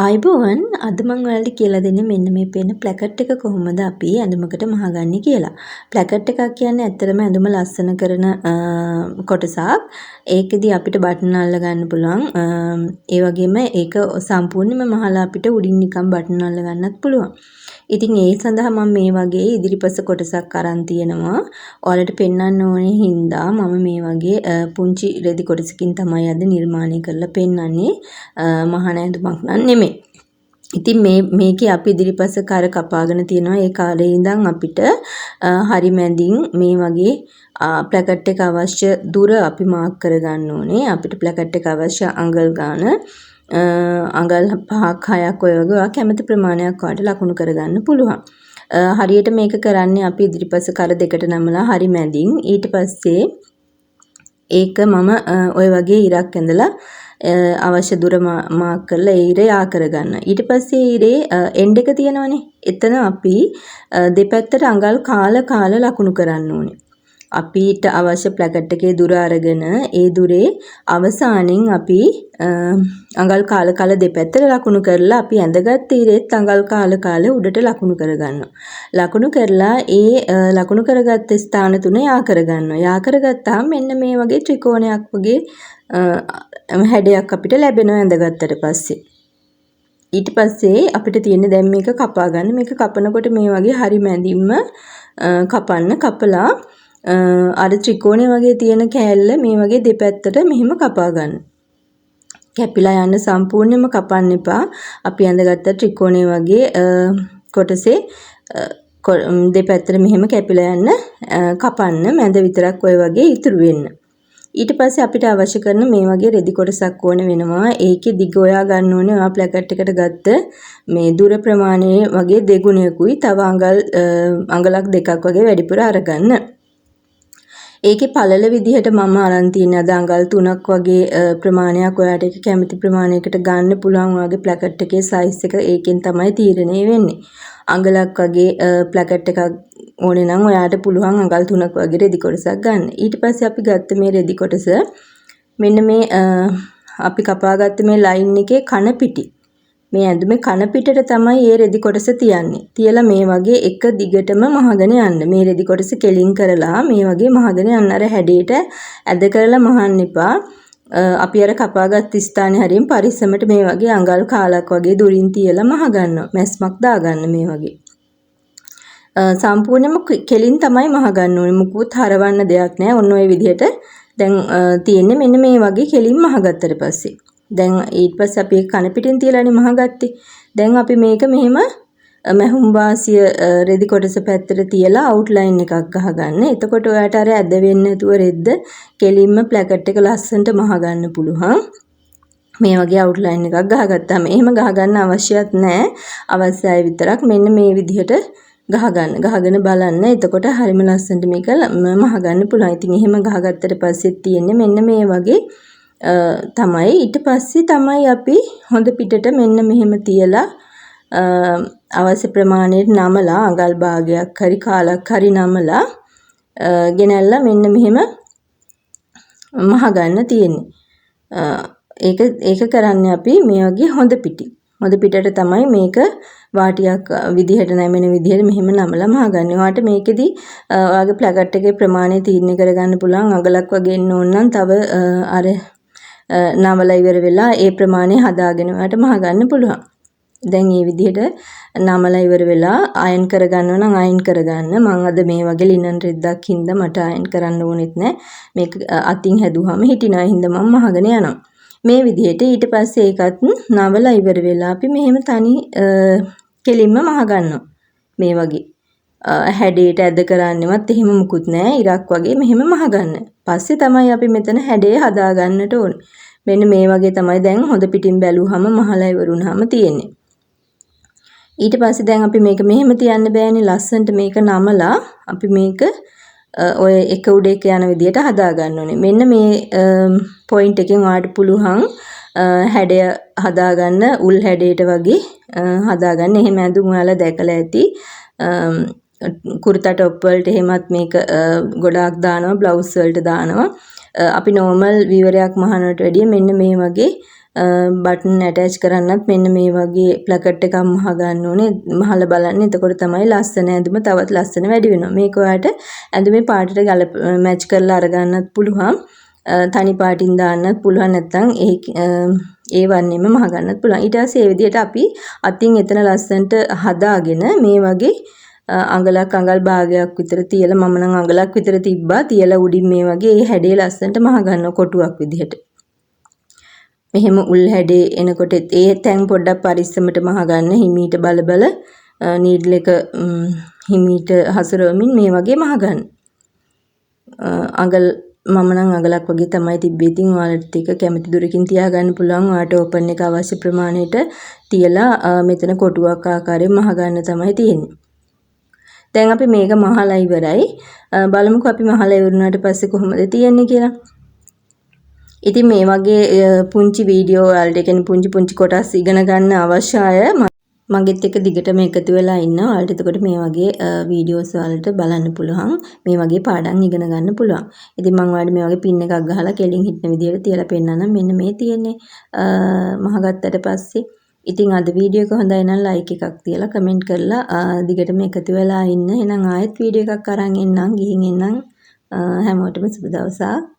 ආයිබෝවන් අද මම ඔයාලට කියලා දෙන්නේ මෙන්න මේ පේන ප්ලැකට් එක කොහොමද අපි ඇඳුමකට මහගන්නේ කියලා. ප්ලැකට් එකක් කියන්නේ ඇත්තටම ඇඳුම ලස්සන කරන කොටසක්. ඒකෙදි අපිට බටන් අල්ල ගන්න පුළුවන්. ඒ වගේම ඒක සම්පූර්ණයෙන්ම මහලා අපිට උඩින් නිකන් බටන් අල්ල ගන්නත් පුළුවන්. ඉතින් ඒ සඳහා මම මේ වගේ ඉදිරිපස කොටසක් අරන් තියෙනවා. ඔයාලට පෙන්වන්න ඕනේ හින්දා මම මේ වගේ පුංචි රෙදි කොටසකින් තමයි අද නිර්මාණය කරලා පෙන්වන්නේ. මහා නෑඳුමක් නන් නෙමෙයි. ඉතින් මේකේ අපි ඉදිරිපස කර කපාගෙන තියෙනවා. ඒ කාලේ ඉඳන් අපිට හරි මැදින් මේ වගේ ප්ලැකට් එක අවශ්‍ය දුර අපි මාක් කරගන්න ඕනේ. අපිට ප්ලැකට් එක අවශ්‍ය අඟල් ගාන අඟල් 5ක් 6ක් ඔය වගේ කැමති ප්‍රමාණයක් වලට ලකුණු කරගන්න පුළුවන්. හරියට මේක කරන්නේ අපි ඉදිරිපස කර දෙකට නමලා හරි මැදින් ඊට පස්සේ ඒක මම ඔය වගේ ඉරක් ඇඳලා අවශ්‍ය දුර මාක් කරලා ඒ ඉරේ ආ කරගන්න. ඊට පස්සේ ඉරේ එන්ඩ් එක තියෙනවනේ. එතන අපි දෙපැත්තට අඟල් කාලා ලකුණු කරන්න ඕනේ. අපිට අවශ්‍ය ප්ලැකට් එකේ දුර අරගෙන ඒ දුරේ අවසානයේ අපි අඟල් කාලා දෙපැත්තට ලකුණු කරලා අපි ඇඳගත් ඉරේත් අඟල් කාලා උඩට ලකුණු කරගන්නවා. ලකුණු කරලා ඒ ලකුණු කරගත්ත ස්ථාන තුන යා කරගන්නවා. යා කරගත්තාම මෙන්න මේ වගේ ත්‍රිකෝණයක් වගේ හැඩයක් අපිට ලැබෙනවා ඇඳගත්තට පස්සේ. ඊට පස්සේ අපිට තියෙන්නේ දැන් මේක කපා ගන්න. මේක කපනකොට මේ වගේ හරි මැදින්ම කපන්න. කපලා අර ත්‍රිකෝණය වගේ තියෙන කෑල්ල මේ වගේ දෙපැත්තට මෙහෙම කපා ගන්න. කැපිලා යන්න සම්පූර්ණයෙන්ම කපන්න එපා. අපි ඇඳගත්ත ත්‍රිකෝණය වගේ කොටසේ දෙපැත්තට මෙහෙම කැපිලා යන්න කපන්න. මැද විතරක් ඔය වගේ ඉතුරු වෙන්න. ඊට පස්සේ අපිට අවශ්‍ය කරන මේ වගේ රෙදි කොටසක් ඕන වෙනවා. ඒකේ දිග හොයා ගන්න ඕනේ. ඔයා ප්ලැකට් එකට ගත්ත මේ දුර ප්‍රමාණය වගේ දෙගුණයකුයි තව අඟලක් දෙකක් වගේ වැඩිපුර අරගන්න. ඒකේ පළල විදිහට මම අරන් තියෙන අද අඟල් 3ක් වගේ ප්‍රමාණයක් ඔයාට ඒක කැමති ප්‍රමාණයකට ගන්න පුළුවන්. ඔයාගේ ප්ලැකට් එකේ සයිස් එක ඒකෙන් තමයි තීරණය වෙන්නේ. අඟලක් වගේ ප්ලැකට් එකක් ඕනේ නම් ඔයාට පුළුවන් අඟල් 3ක් වගේ රෙදි කොටසක් ගන්න. ඊට පස්සේ අපි ගත්ත මේ රෙදි කොටස මෙන්න මේ අපි කපාගත්ත මේ ලයින් එකේ කන පිටි. මේ ඇඳුමේ කන පිටට තමයි මේ රෙදි කොටස තියන්නේ. තියලා මේ වගේ එක දිගටම මහගෙන යන්න. මේ රෙදි කොටස කෙලින් කරලා මේ වගේ මහගෙන යන්න. අර හැඩයට ඇද කරලා මහන්න එපා. අපි අර කපාගත් ස්ථානේ හරියෙන් පරිස්සමට මේ වගේ අඟල් කාලක් වගේ දුරින් තියලා මහ ගන්නවා. මැස්මක් දාගන්න මේ වගේ. සම්පූර්ණයෙන්ම කෙලින් තමයි මහ ගන්න ඕනේ. මුකුත් හරවන්න දෙයක් නැහැ. ඔන්න ඔය විදිහට දැන් තියෙන්නේ මෙන්න මේ වගේ කෙලින් මහ ගත්තට පස්සේ. දැන් ඊට පස්සේ අපි කන පිටින් තියලානේ මහ ගත්තේ. දැන් අපි මේක මෙහෙම මැහුම් වාසිය රෙදි කොටස පැත්තට තියලා අවුට්ලයින් එකක් ගහගන්න. එතකොට ඔයාට අර ඇද වෙන්නේ නැතුව රෙද්ද කෙලින්ම ප්ලැකට් එක ලස්සනට මහ ගන්න පුළුවන්. මේ වගේ අවුට්ලයින් එකක් ගහගත්තාම එහෙම ගහගන්න අවශ්‍යත් නැහැ. අවශ්‍යයි විතරක් මෙන්න මේ විදිහට ගහගන්න. ගහගෙන බලන්න. එතකොට හරිම ලස්සනට මේක මහ ගන්න පුළුවන්. ඉතින් එහෙම ගහගත්තට පස්සේ තියෙන්නේ මෙන්න මේ වගේ තමයි. ඊට පස්සේ තමයි අපි හොඳ පිටට මෙන්න මෙහෙම තියලා අවශ්‍ය ප්‍රමාණයට නමලා අඟල් භාගයක් හරි කාලක් හරි නමලා ගෙනල්ලා මෙන්න මෙහෙම මහ ගන්න තියෙන්නේ. ඒක කරන්නේ අපි මේ වගේ හොඳ පිටි. හොඳ පිටට තමයි මේක වාටියක් විදිහට නැමෙන විදිහට මෙහෙම නමලා මහ ගන්න. ඔයාට මේකෙදි ඔයාගේ ප්ලැකට් එකේ ප්‍රමාණය තීරණය කරගන්න පුළුවන්. අඟලක් වගේ එන්න ඕන නම් තව අර නමලා ඉවර වෙලා ඒ ප්‍රමාණය හදාගෙන ඔයාට මහ ගන්න පුළුවන්. දැන් මේ විදිහට නමලා ඉවර වෙලා අයන් කරගන්නවා නම් අයන් කරගන්න. මම අද මේ වගේ ලිනන් රෙද්දක් හින්දා මට අයන් කරන්න ඕනෙත් නැහැ. මේක අතින් හැදුවාම හිටිනා හින්දා මම මහගෙන යනවා. මේ විදිහට ඊට පස්සේ ඒකත් නවලා ඉවර වෙලා අපි මෙහෙම තනි කෙලින්ම මහ ගන්නවා. මේ වගේ හැඩයට ඇද කරන්නවත් එහෙම මුකුත් නැහැ. ඉරක් වගේ මෙහෙම මහ ගන්න. පස්සේ තමයි අපි මෙතන හැඩය හදා ගන්නට ඕනේ. මෙන්න මේ වගේ තමයි දැන් හොඳ පිටින් බැලුවාම මහලා ඉවරුනහම තියෙන්නේ. ඊට පස්සේ දැන් අපි මේක මෙහෙම තියන්න බෑනේ. ලස්සනට මේක නමලා අපි මේක ඔය එක උඩ එක යන විදිහට හදා ගන්න ඕනේ. මෙන්න මේ පොයින්ට් එකෙන් ඔයාලට පුළුවන් හැඩය හදාගන්න උල් හැඩයට වගේ හදාගන්න. එහෙම ඇඳුම් ඔයාලා දැකලා ඇති. කුර්තා টොප් වලට එහෙමත් මේක ගොඩාක් දානවා. බ්ලවුස් වලට දානවා. අපි නෝමල් විවරයක් මහනට වැඩිය මෙන්න මේ වගේ බටන් ඇටච් කරන්නත් මෙන්න මේ වගේ ප්ලකට් එකක් මහගන්න ඕනේ. මහලා බලන්න. එතකොට තමයි ලස්සන ඇඳුම තවත් ලස්සන වැඩි වෙනවා. මේක ඔයාලට ඇඳුමේ පාටට මැච් කරලා අරගන්නත් පුළුවන්. තනි පාටින් දාන්නත් පුළුවන්. නැත්නම් ඒ වන්නේම මහගන්නත් පුළුවන්. ඊට පස්සේ මේ විදිහට අපි අතින් එතන ලස්සනට හදාගෙන මේ වගේ අඟල් භාගයක් විතර තියලා මම නම් අඟලක් විතර තිබ්බා. තියලා උඩින් මේ වගේ ඒ හැඩේ ලස්සනට මහගන්න කොටුවක් විදිහට. මෙහෙම උල් හැඩේ එනකොට ඒ තැන් පොඩ්ඩක් පරිස්සමට මහගන්න. හිමීට බල නීඩල් එක හිමීට හසුරවමින් මේ වගේ මහගන්න. මම නම් අඟලක් වගේ තමයි තිබ්බේ. ඉතින් ඔයාලට ඒක කැමති දුරකින් තියාගන්න පුළුවන්. ඔයාලට ඕපන් එක අවශ්‍ය ප්‍රමාණයට තියලා මෙතන කොටුවක් ආකාරයෙන් මහගන්න තමයි තියෙන්නේ. දැන් අපි මේක මහලා ඉවරයි. බලමුකෝ අපි මහලා ඉවරුනාට පස්සේ කොහොමද තියෙන්නේ කියලා. ඉතින් මේ වගේ පුංචි වීඩියෝ වලට කියන්නේ පුංචි කොටස් ඉගෙන ගන්න අවශ්‍ය අය මගෙත් එක දිගටම එකතු වෙලා ඉන්න. ඔයාලට එතකොට මේ වගේ වීඩියෝස් වලට බලන්න පුළුවන්. මේ වගේ පාඩම් ඉගෙන ගන්න පුළුවන්. ඉතින් මම ඔයාලට මේ වගේ පින් එකක් ගහලා කෙලින් හිටන විදියට තියලා පෙන්නන්නම්. මෙන්න මේ තියෙන්නේ මහගත්තට පස්සේ. ඉතින් අද වීඩියෝ එක හොඳයි නම් ලයික් එකක් තියලා කමෙන්ට් කරලා දිගටම එකතු වෙලා ඉන්න. එහෙනම් ආයෙත් වීඩියෝ එකක් අරන් එන්නම්. ගිහින් එන්නම්. හැමෝටම සුබ දවසක්.